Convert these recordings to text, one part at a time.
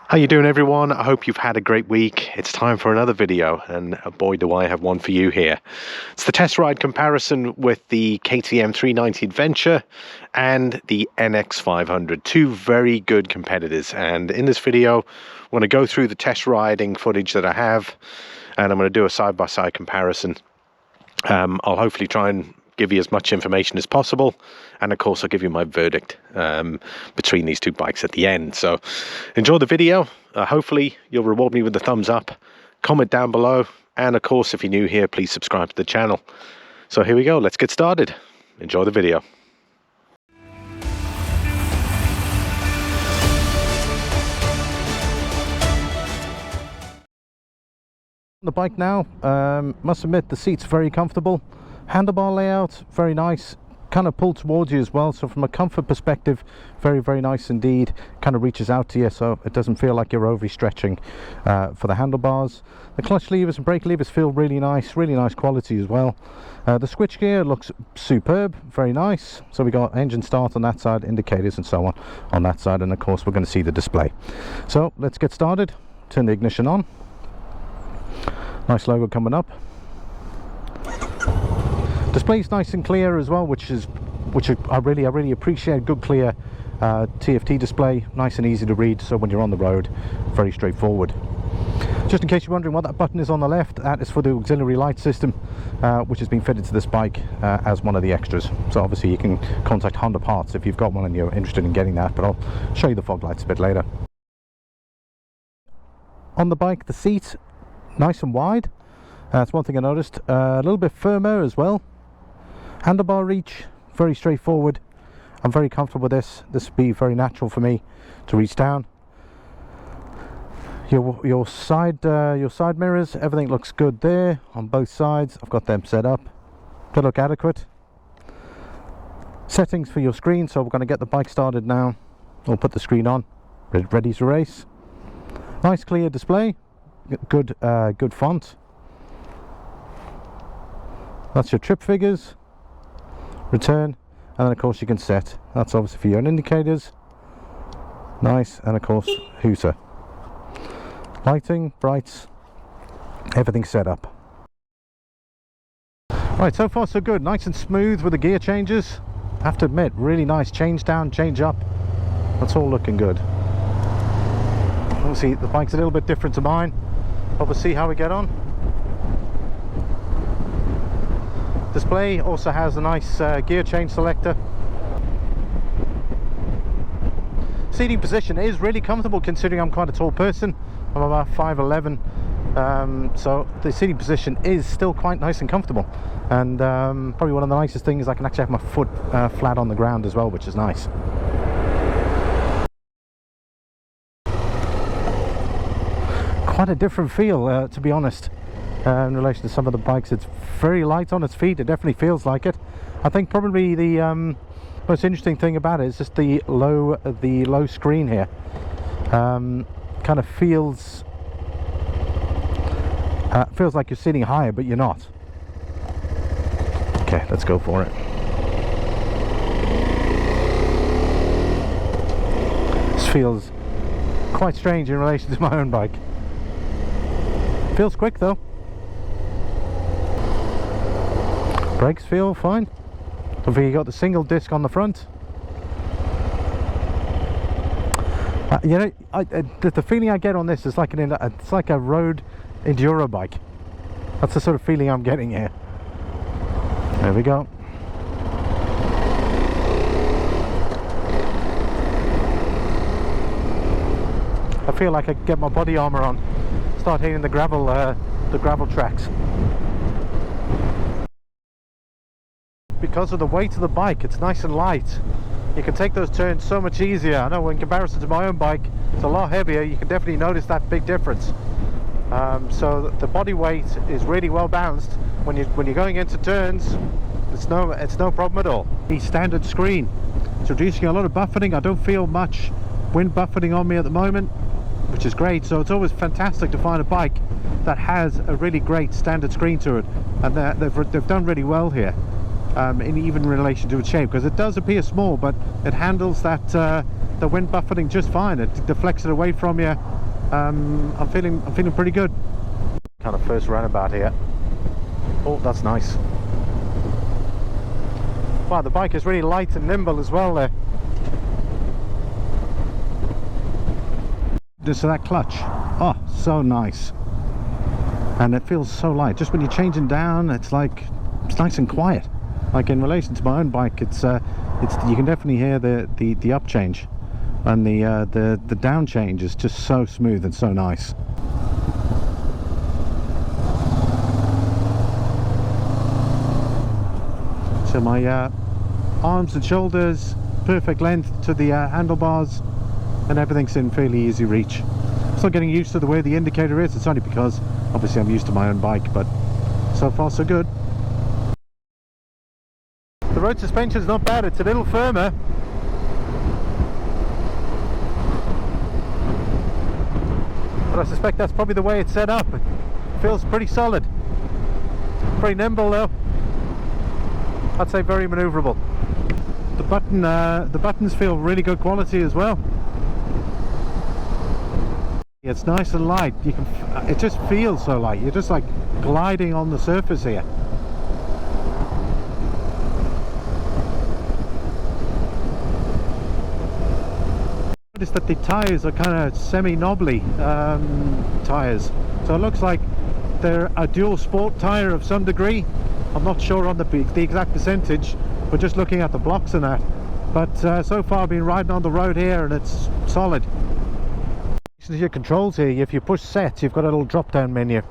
How you doing, everyone? I hope you've had a great week. It's time for another video, and boy do I have one for you here. It's the test ride comparison with the KTM 390 Adventure and the NX500, two very good competitors. And in this video, I'm going to go through the test riding footage that I have, and I'm going to do a side-by-side comparison. I'll hopefully try and give you as much information as possible, and of course I'll give you my verdict between these two bikes at the end. So enjoy the video. Hopefully you'll reward me with a thumbs up, comment down below, and of course if you're new here, please subscribe to the channel. So here we go, let's get started. Enjoy the video. The bike now, must admit the seat's very comfortable. Handlebar layout, very nice, kind of pulled towards you as well, so from a comfort perspective, very nice indeed. Kind of reaches out to you, so it doesn't feel like you're overly stretching for the handlebars. The clutch levers and brake levers feel really nice quality as well. The switchgear looks superb, very nice. So we got engine start on that side, indicators and so on that side, and of course we're going to see the display. So let's get started. Turn the ignition on. Nice logo coming up. Display's nice and clear as well, which I really appreciate. Good clear TFT display, nice and easy to read, so when you're on the road, very straightforward. Just in case you're wondering what that button is on the left, that is for the auxiliary light system, which has been fitted to this bike as one of the extras. So obviously you can contact Honda Parts if you've got one and you're interested in getting that, but I'll show you the fog lights a bit later. On the bike, the seat nice and wide. That's one thing I noticed. A little bit firmer as well. Handlebar reach, very straightforward. I'm very comfortable with this. This would be very natural for me to reach down. Your side mirrors, everything looks good there on both sides. I've got them set up. They look adequate. Settings for your screen. So we're going to get the bike started now. We'll put the screen on. Ready to race. Nice clear display. Good font. That's your trip figures. Return, and then of course you can set. That's obviously for your indicators. Nice, and of course hooter. Lighting, brights, everything's set up. Right, so far so good. Nice and smooth with the gear changes. I have to admit, really nice. Change down, change up. That's all looking good. Obviously the bike's a little bit different to mine, but we'll see how we get on. Display also has a nice gear change selector. Seating position is really comfortable considering I'm quite a tall person. I'm about 5'11", so the seating position is still quite nice and comfortable, and probably one of the nicest things, I can actually have my foot flat on the ground as well, which is nice. Quite a different feel, to be honest. In relation to some of the bikes, it's very light on its feet. It definitely feels like it. I think probably the most interesting thing about it is just the low screen here. Kind of feels like you're sitting higher, but you're not. Okay, let's go for it. This feels quite strange in relation to my own bike. Feels quick though. Brakes feel fine. You got the single disc on the front. You know, the feeling I get on this is like it's like a road enduro bike. That's the sort of feeling I'm getting here. There we go. I feel like I could get my body armor on, start hitting the gravel tracks. Because of the weight of the bike, it's nice and light. You can take those turns so much easier. I know in comparison to my own bike, it's a lot heavier. You can definitely notice that big difference. So the body weight is really well balanced. When you're going into turns, it's no problem at all. The standard screen, it's reducing a lot of buffeting. I don't feel much wind buffeting on me at the moment, which is great. So it's always fantastic to find a bike that has a really great standard screen to it, and they've done really well here. even in relation to its shape, because it does appear small, but it handles that the wind buffeting just fine. It deflects it away from you. I'm feeling pretty good. Kind of first roundabout here. Oh, that's nice. Wow, the bike is really light and nimble as well there. Just that clutch, oh, so nice. And it feels so light. Just when you're changing down, it's nice and quiet. Like in relation to my own bike, it's you can definitely hear the up change, and the down change is just so smooth and so nice. So my arms and shoulders, perfect length to the handlebars, and everything's in fairly easy reach. Still getting used to the way the indicator is. It's only because obviously I'm used to my own bike, but so far so good. The road suspension's not bad, it's a little firmer. But I suspect that's probably the way it's set up. It feels pretty solid. Pretty nimble though. I'd say very manoeuvrable. The buttons feel really good quality as well. It's nice and light. It just feels so light. You're just like gliding on the surface here. Notice that the tires are kind of semi-knobbly tires, so it looks like they're a dual sport tire of some degree. I'm not sure on the exact percentage, but just looking at the blocks and that. But so far I've been riding on the road here and it's solid. Your controls here, if you push set, you've got a little drop down menu,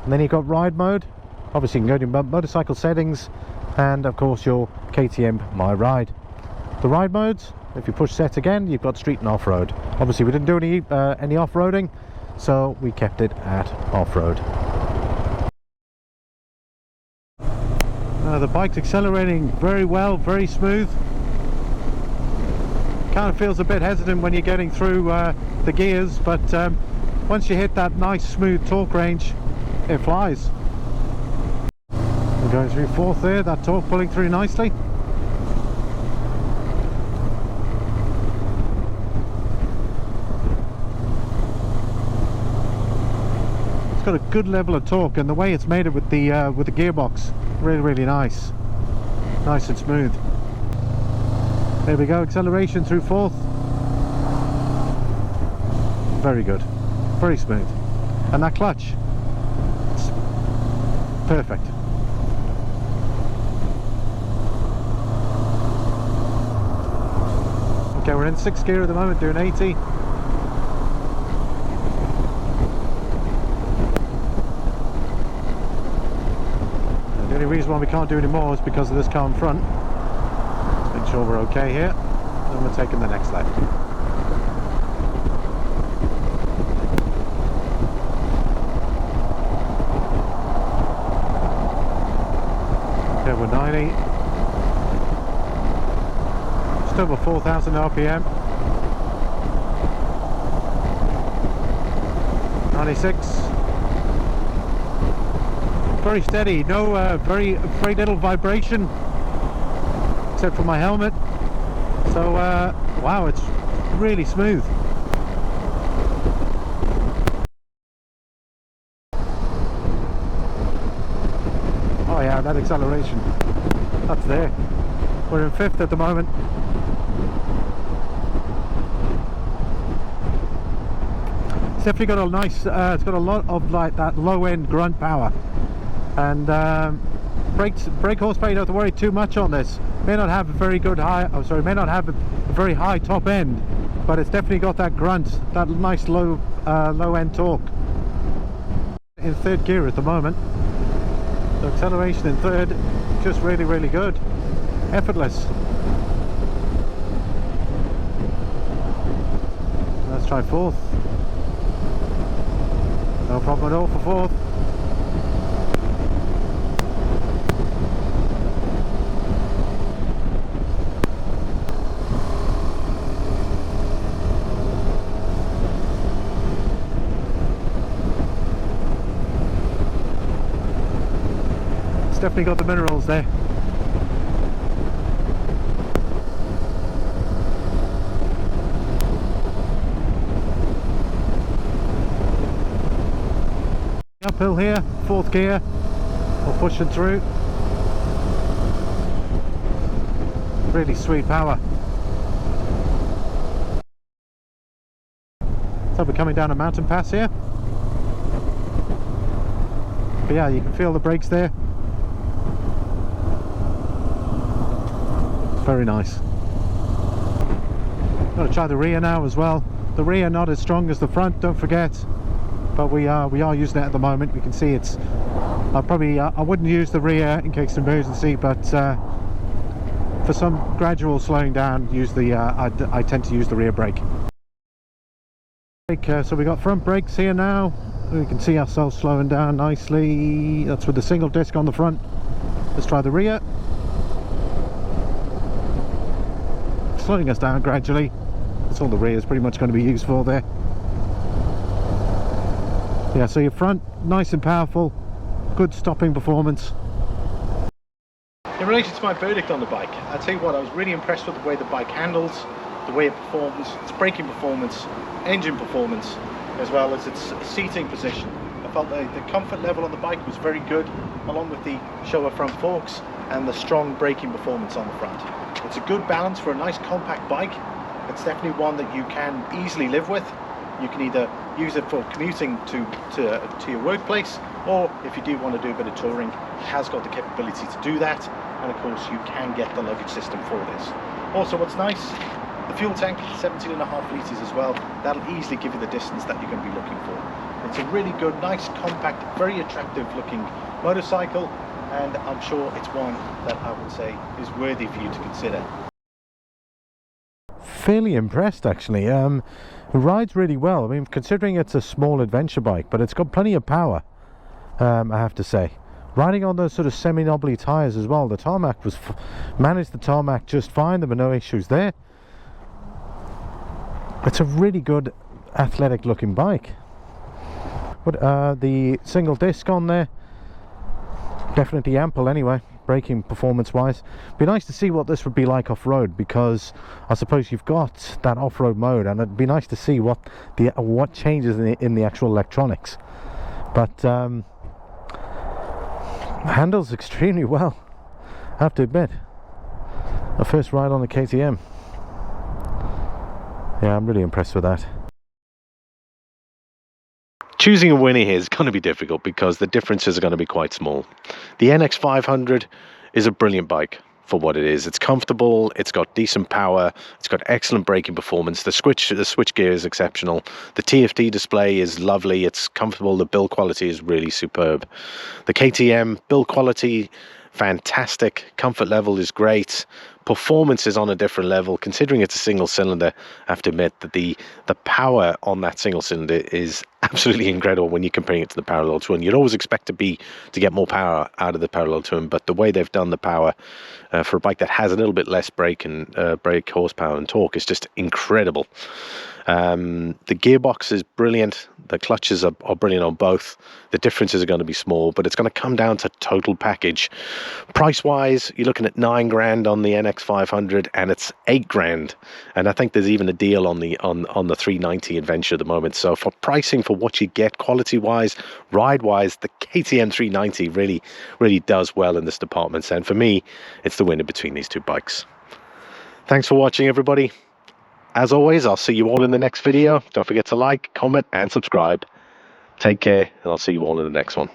and then you've got ride mode. Obviously you can go to motorcycle settings, and of course your KTM My Ride. The ride modes, if you push set again, you've got street and off-road. Obviously we didn't do any off-roading, so we kept it at off-road. The bike's accelerating very well, very smooth. Kind of feels a bit hesitant when you're getting through the gears, but once you hit that nice smooth torque range, it flies. We're going through fourth there, that torque pulling through nicely. It's got a good level of torque, and the way it's made it with the gearbox, really nice and smooth. There we go, acceleration through fourth. Very good, very smooth. And that clutch, it's perfect. Okay, we're in sixth gear at the moment, doing 80. The only reason why we can't do any more is because of this car in front. Make sure we're okay here, and we're taking the next left. Okay, we're 90, just over 4,000 RPM. 96. Very steady, no very little vibration, except for my helmet. So wow, it's really smooth. Oh yeah, that acceleration, that's there. We're in fifth at the moment. It's definitely got a nice it's got a lot of like that low end grunt power, and brake horsepower, you don't have to worry too much on this. May not have a very good may not have a very high top end, but it's definitely got that grunt, that nice low end torque. In third gear at the moment. The acceleration in third, just really good, effortless. Let's try fourth. No problem at all for fourth. It's definitely got the minerals there. uphill here, 4th gear, we're pushing through. Really sweet power. So we're coming down a mountain pass here. But yeah, you can feel the brakes there. It's very nice. I'm going to try the rear now as well. The rear not as strong as the front, don't forget. But we are using it at the moment. We can see it's... I wouldn't use the rear in case of emergency, but for some gradual slowing down, I tend to use the rear brake. So we got front brakes here now. We can see ourselves slowing down nicely. That's with the single disc on the front. Let's try the rear. Slowing us down gradually. That's all the rear is pretty much going to be used for there. Yeah, so your front, nice and powerful, good stopping performance. In relation to my verdict on the bike, I'll tell you what, I was really impressed with the way the bike handles, the way it performs, its braking performance, engine performance, as well as its seating position. I felt the comfort level on the bike was very good, along with the Showa front forks and the strong braking performance on the front. It's a good balance for a nice compact bike. It's definitely one that you can easily live with. You can either use it for commuting to your workplace, or if you do want to do a bit of touring, it has got the capability to do that. And of course, you can get the luggage system for this. Also, what's nice, the fuel tank, 17.5 litres as well. That'll easily give you the distance that you're going to be looking for. It's a really good, nice, compact, very attractive looking motorcycle, and I'm sure it's one that I would say is worthy for you to consider. Fairly impressed actually. It rides really well. I mean, considering it's a small adventure bike, but it's got plenty of power, I have to say. Riding on those sort of semi-knobbly tyres as well. The tarmac managed the tarmac just fine. There were no issues there. It's a really good athletic looking bike. But the single disc on there, definitely ample anyway, braking performance wise. Be nice to see what this would be like off-road, because I suppose you've got that off-road mode, and it'd be nice to see what changes in the actual electronics. But handles extremely well, I have to admit. My first ride on the KTM. Yeah, I'm really impressed with that. Choosing a winner here is going to be difficult because the differences are going to be quite small. The NX500 is a brilliant bike for what it is. It's comfortable, it's got decent power, it's got excellent braking performance, the switch gear is exceptional, the TFT display is lovely, it's comfortable, the build quality is really superb. The KTM build quality, fantastic, comfort level is great, performance is on a different level. Considering it's a single cylinder, I have to admit that the power on that single cylinder is absolutely incredible when you're comparing it to the parallel twin. You'd always expect to get more power out of the parallel twin, but the way they've done the power for a bike that has a little bit less brake horsepower and torque is just incredible. The gearbox is brilliant. The clutches are brilliant on both. The differences are going to be small, but it's going to come down to total package. Price wise, you're looking at $9,000 on the NX500, and it's $8,000. And I think there's even a deal on the 390 Adventure at the moment. So for pricing for what you get, quality wise, ride wise, the KTM 390 really does well in this department. And for me, it's the winner between these two bikes. Thanks for watching, everybody. As always, I'll see you all in the next video. Don't forget to like, comment, and subscribe. Take care, and I'll see you all in the next one.